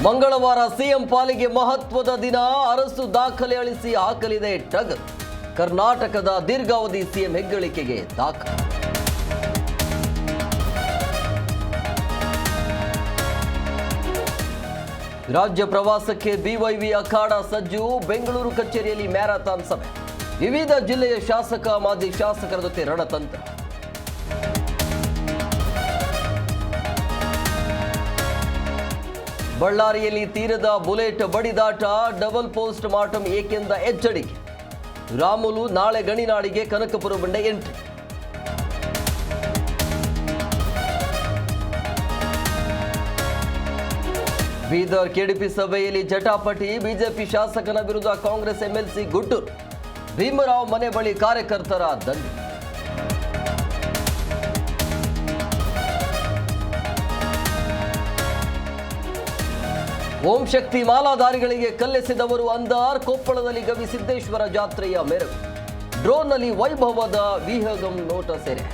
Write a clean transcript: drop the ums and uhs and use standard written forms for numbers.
ಮಂಗಳವಾರ ಸಿಎಂ ಪಾಲಿಗೆ ಮಹತ್ವದ ದಿನ. ಅರಸು ದಾಖಲೆ ಅಳಿಸಿ ಹಾಕಲಿದೆ ಟಗರು. ಕರ್ನಾಟಕದ ದೀರ್ಘಾವಧಿ ಸಿಎಂ ಹೆಗ್ಗಳಿಕೆಗೆ ದಾಖಲೆ. ರಾಜ್ಯ ಪ್ರವಾಸಕ್ಕೆ ಬಿವೈವಿ ಅಖಾಡ ಸಜ್ಜು. ಬೆಂಗಳೂರು ಕಚೇರಿಯಲ್ಲಿ ಮ್ಯಾರಥಾನ್ ಸಭೆ. ವಿವಿಧ ಜಿಲ್ಲೆಯ ಶಾಸಕ ಮಾಜಿ ಶಾಸಕರ ಜೊತೆ ರಣತಂತ್ರ. ಬಳ್ಳಾರಿಯಲ್ಲಿ ತೀರದ ಬುಲೆಟ್ ಬಡಿದಾಟ. ಡಬಲ್ ಪೋಸ್ಟ್ ಮಾರ್ಟಮ್ ಏಕೆಂದ ಎಚ್ಚರಿಕೆ. ರಾಮುಲು ನಾಳೆ ಗಣಿನಾಡಿಗೆ ಕನಕಪುರ ಬಂಡೆ ಎಂಟ್ರಿ. ಬೀದರ್ ಕೆಡಿಪಿ ಸಭೆಯಲ್ಲಿ ಜಟಾಪಟಿ. ಬಿಜೆಪಿ ಶಾಸಕನ ವಿರುದ್ಧ ಕಾಂಗ್ರೆಸ್ ಎಂಎಲ್ಸಿ ಗುಟ್ಟೂರು. ಭೀಮರಾವ್ ಮನೆ ಬಳಿ ಕಾರ್ಯಕರ್ತರ ದಂಡು. ಓಂ ಶಕ್ತಿ ಮಾಲಾಧಾರಿಗಳಿಗೆ ಕಲ್ಲೆಸೆದವರು ಅಂಧಾರ್. ಕೊಪ್ಪಳದಲ್ಲಿ ಗವಿಸಿದ್ದೇಶ್ವರ ಜಾತ್ರೆಯ ಮೆರಗು. ಡ್ರೋನ್ನಲ್ಲಿ ವೈಭವದ ವಿಹಗಂ ನೋಟ ಸೆರೆ.